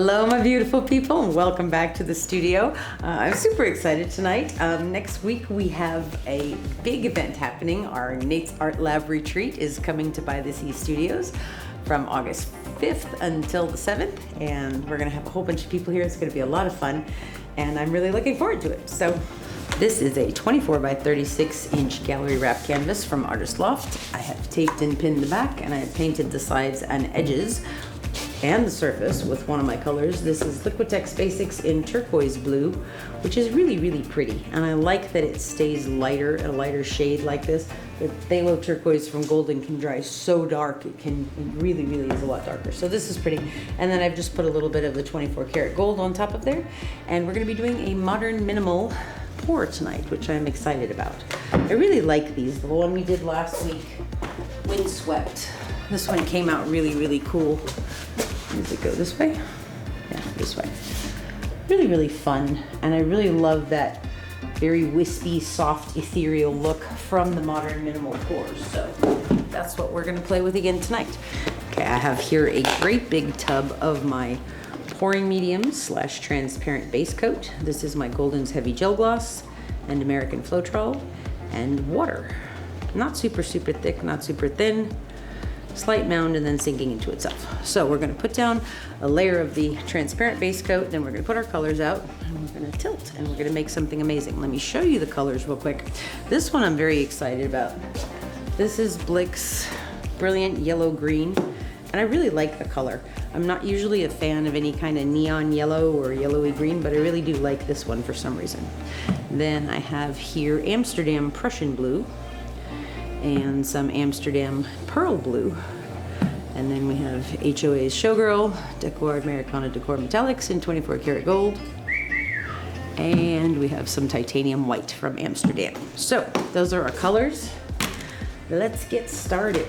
Hello, my beautiful people, and welcome back to the studio. I'm super excited tonight. Next week we have a big event happening. Our Nate's Art Lab retreat is coming to By the Sea Studios from August 5th until the 7th, and we're gonna have a whole bunch of people here. It's gonna be a lot of fun, and I'm really looking forward to it. So this is a 24 by 36 inch gallery wrap canvas from Artists Loft. I have taped and pinned the back, and I have painted the sides and edges and the surface with one of my colors. This is Liquitex Basics in turquoise blue, which is really, really pretty. And I like that it stays lighter, a lighter shade like this. The phthalo turquoise from Golden can dry so dark, it really, really is a lot darker. So this is pretty. And then I've just put a little bit of the 24 karat gold on top of there. And we're gonna be doing a modern minimal pour tonight, which I'm excited about. I really like these. The one we did last week, Windswept. This one came out really, really cool. Does it go this way? Yeah, this way. Really, really fun. And I really love that very wispy, soft, ethereal look from the modern minimal pours. So that's what we're gonna play with again tonight. Okay, I have here a great big tub of my pouring medium / transparent base coat. This is my Golden's Heavy Gel Gloss and American Floetrol and water. Not super, super thick, not super thin. Slight mound and then sinking into itself. So we're gonna put down a layer of the transparent base coat, then we're gonna put our colors out, and we're gonna tilt, and we're gonna make something amazing. Let me show you the colors real quick. This one I'm very excited about. This is Blick's Brilliant Yellow Green, and I really like the color. I'm not usually a fan of any kind of neon yellow or yellowy green, but I really do like this one for some reason. Then I have here Amsterdam Prussian Blue, and some Amsterdam Pearl Blue. And then we have HOA's Showgirl, DecoArt Americana Decor Metallics in 24 karat gold. And we have some titanium white from Amsterdam. So those are our colors. Let's get started.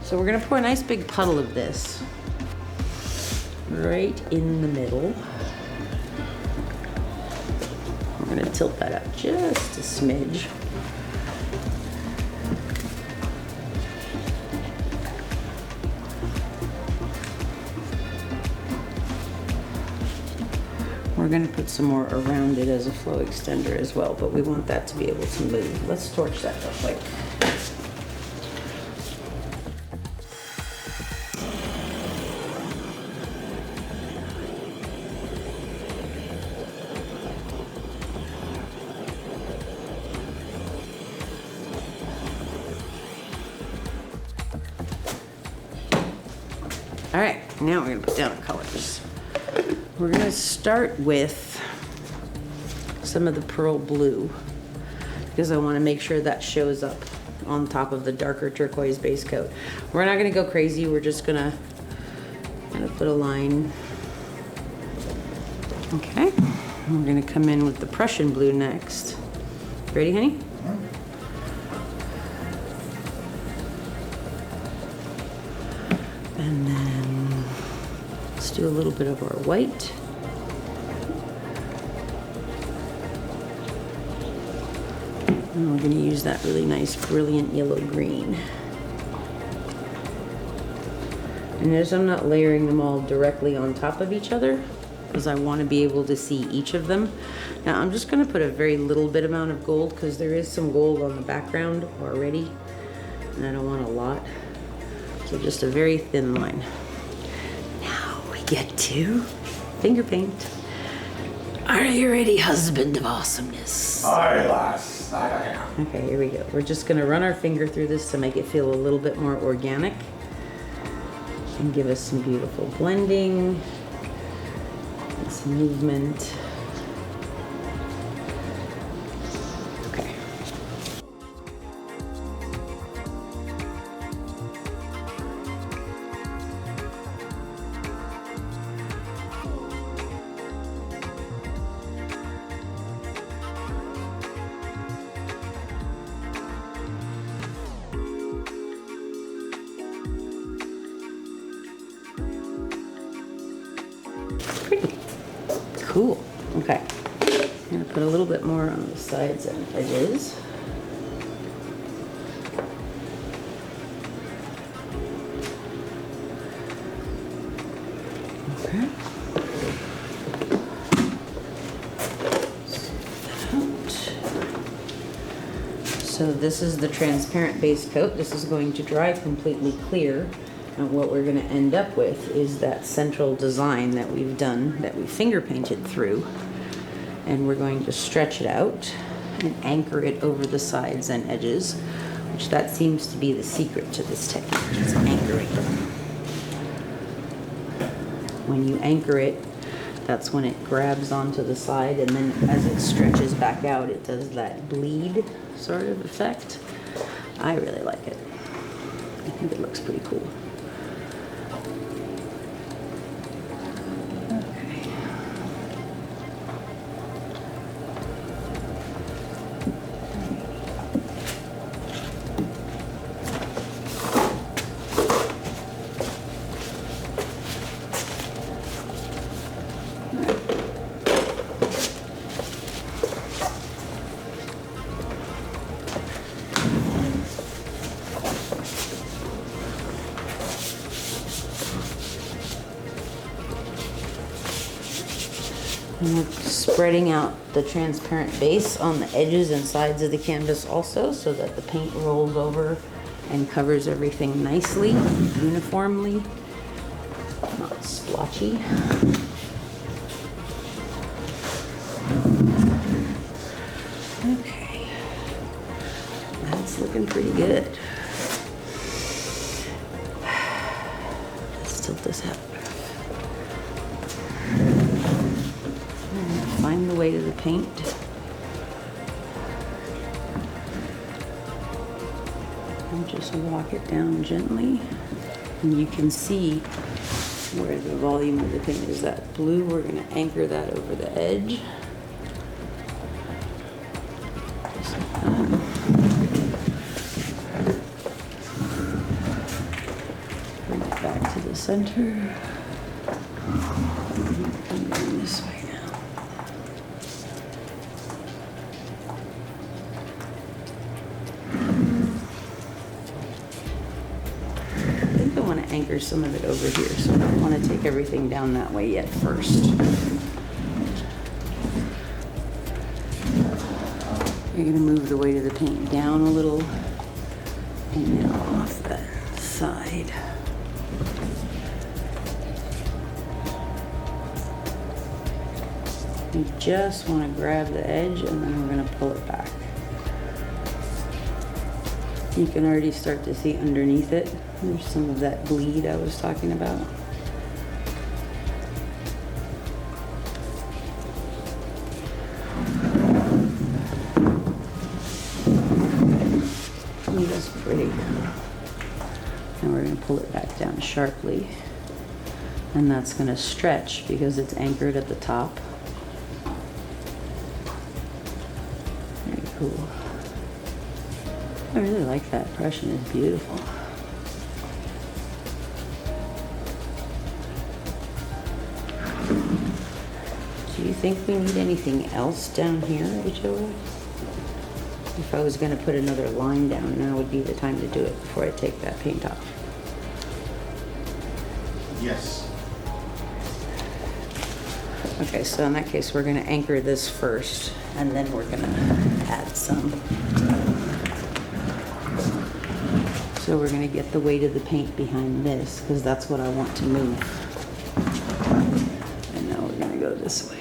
So we're gonna pour a nice big puddle of this right in the middle. We're gonna tilt that up just a smidge. We're gonna put some more around it as a flow extender as well, but we want that to be able to move. Let's torch that real quick. All right, now we're gonna put down our colors. We're gonna start with some of the Pearl Blue because I wanna make sure that shows up on top of the darker turquoise base coat. We're not gonna go crazy, we're just gonna put a line. Okay, we're gonna come in with the Prussian Blue next. Ready, honey? And then let's do a little bit of our white. And we're going to use that really nice brilliant yellow green. And notice I'm not layering them all directly on top of each other because I want to be able to see each of them. Now I'm just going to put a very little bit amount of gold because there is some gold on the background already and I don't want a lot. So just a very thin line. Now we get to finger paint. Are you ready, husband of awesomeness? Aye, lass. Aye, I am. Okay, here we go. We're just gonna run our finger through this to make it feel a little bit more organic and give us some beautiful blending and some movement. Okay. Pretty cool. Okay, I'm gonna put a little bit more on the sides and edges. So this is the transparent base coat. This is going to dry completely clear. And what we're going to end up with is that central design that we've done, that we finger painted through. And we're going to stretch it out and anchor it over the sides and edges, which that seems to be the secret to this technique, is anchoring. When you anchor it, that's when it grabs onto the side, and then as it stretches back out, it does that bleed sort of effect. I really like it. I think it looks pretty cool. And we're spreading out the transparent base on the edges and sides of the canvas also, so that the paint rolls over and covers everything nicely, uniformly, not splotchy. Okay, that's looking pretty good. Let's tilt this out. Find the weight of the paint. And just walk it down gently. And you can see where the volume of the paint is. That blue, we're going to anchor that over the edge. Just like that. Bring it back to the center. Come down this way. Anchor some of it over here, so I don't want to take everything down that way yet first. You're going to move the weight of the paint down a little and then off that side. You just want to grab the edge and then we're going to pull it back. You can already start to see underneath it. There's some of that bleed I was talking about. That's pretty. And we're going to pull it back down sharply. And that's going to stretch because it's anchored at the top. Very cool. I really like that. Prussian is beautiful. Do you think we need anything else down here, HOA? If I was going to put another line down, now would be the time to do it before I take that paint off. Yes. Okay, so in that case, we're going to anchor this first, and then we're going to add some. So we're going to get the weight of the paint behind this, because that's what I want to move. And now we're going to go this way.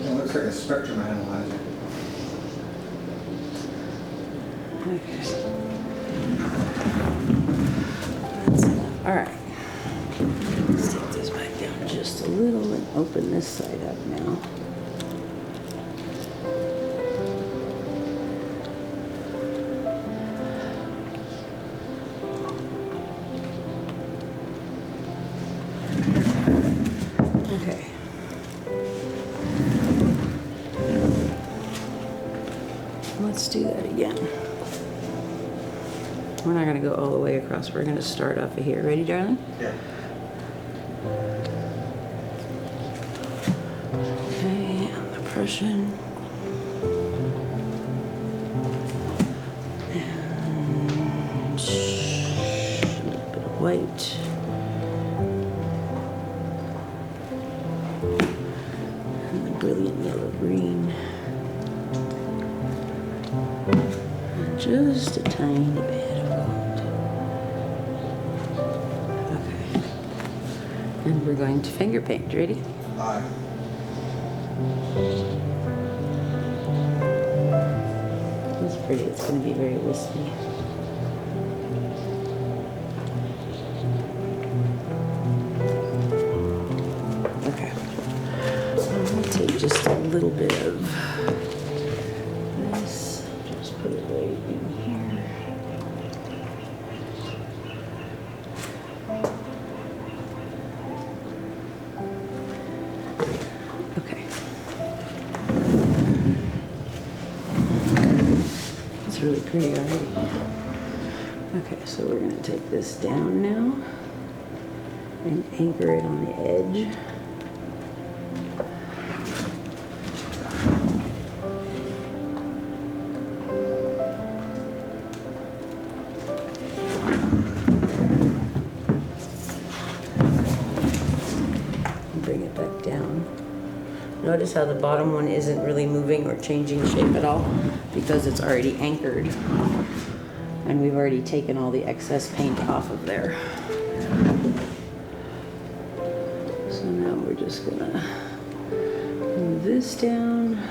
It looks like a spectrum analyzer. Okay. That's enough. All right. Let's take this back down just a little and open this side up now. Okay. Let's do that again. We're not going to go all the way across. We're going to start off of here. Ready, darling? Yeah. Okay, and the Prussian. And white. And the brilliant yellow green. And just a tiny bit of gold. Okay. And we're going to finger paint. Ready? Aye. It's pretty. It's going to be very wispy. Okay. I'll take just a little bit of this. Just put it right in here. Okay. It's really pretty already. Okay, so we're going to take this down now and anchor it on the edge. Bring it back down. Notice how the bottom one isn't really moving or changing shape at all because it's already anchored. And we've already taken all the excess paint off of there. So now we're just gonna move this down.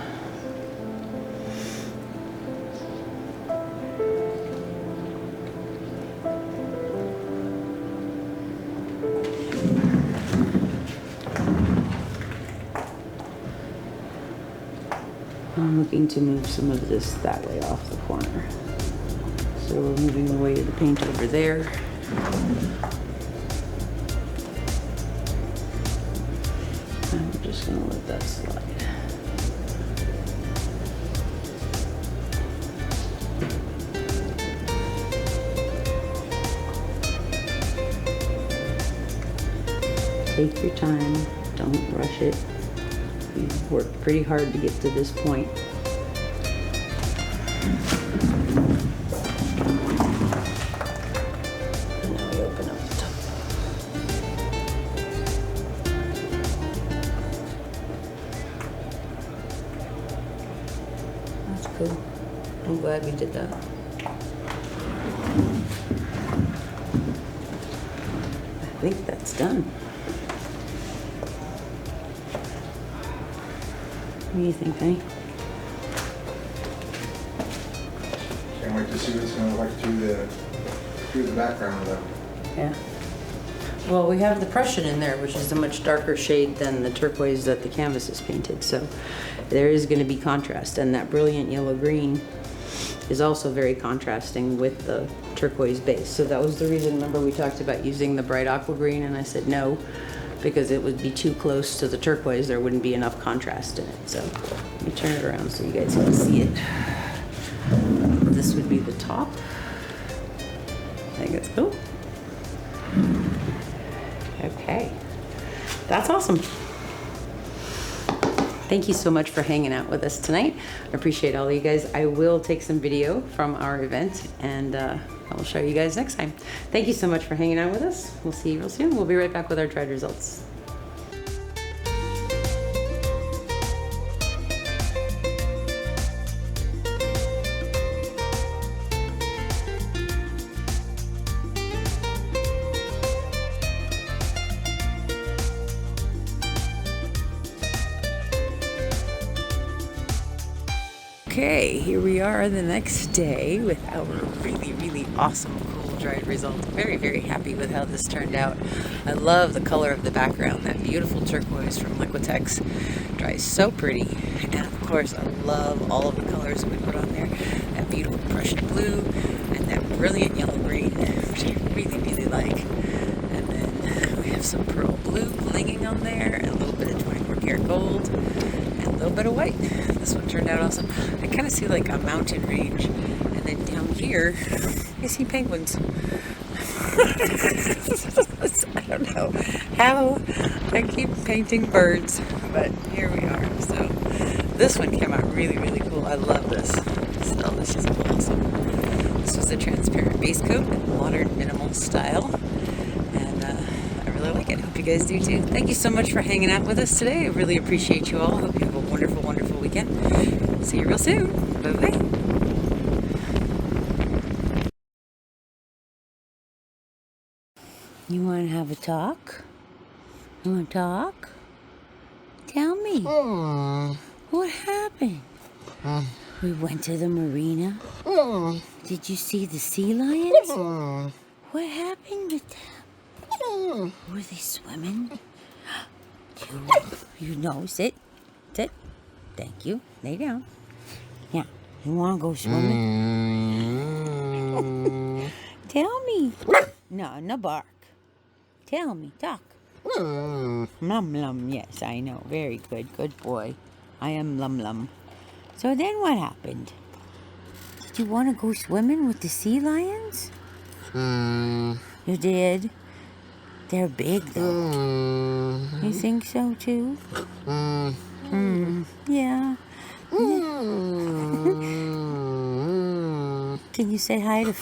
I'm looking to move some of this that way off the corner. So we're moving the weight of the paint over there. And we're just gonna let that slide. Take your time, don't rush it. We've worked pretty hard to get to this point. And now we open up the top. That's cool. I'm glad we did that. I think that's done. What do you think, honey? Can't wait to see what it's gonna look like through the background though. Yeah. Well, we have the Prussian in there, which is a much darker shade than the turquoise that the canvas is painted. So there is going to be contrast, and that brilliant yellow green is also very contrasting with the turquoise base. So that was the reason, remember we talked about using the bright aqua green, and I said no, because it would be too close to the turquoise. There wouldn't be enough contrast in it. So let me turn it around so you guys can see it. This would be the top. I think it's cool. Okay, that's awesome. Thank you so much for hanging out with us tonight. I appreciate all of you guys. I will take some video from our event, and I will show you guys next time. Thank you so much for hanging out with us. We'll see you real soon. We'll be right back with our tried results. Okay, here we are the next day with our really awesome, cool dried result. Very, very happy with how this turned out. I love the color of the background. That beautiful turquoise from Liquitex dries so pretty. And of course, I love all of the colors we put on there. That beautiful Prussian blue and that brilliant yellow green, which I really like. And then we have some pearl blue blinging on there, and a little bit of 24 karat gold, and a little bit of white. This one turned out awesome. I kind of see like a mountain range, and then down here I see penguins. I don't know how I keep painting birds, but here we are. So this one came out really cool. I love this. So this is awesome. This was a transparent base coat, modern minimal style. weekend. Hope you guys do too. Thank you so much for hanging out with us today. I really appreciate you all. Hope you have a wonderful, wonderful weekend. See you real soon. Bye-bye. You want to have a talk? You want to talk? Tell me. What happened? We went to the marina. Did you see the sea lions? What happened with them? Were they swimming? You know, sit. Sit. Thank you. Lay down. Yeah. You want to go swimming? Tell me. No, no bark. Tell me. Talk. Lum lum. Yes, I know. Very good. Good boy. I am lum lum. So then what happened? Did you want to go swimming with the sea lions? You did? They're big though. You think so too? Yeah. Can you say hi to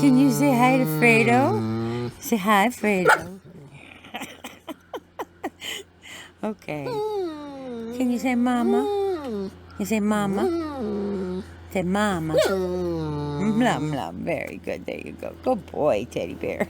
Can you say hi to Fredo? Say hi, Fredo. Okay. Can you say mama? You say mama? Say mama. Lum lum. Very good. There you go. Good boy, teddy bear.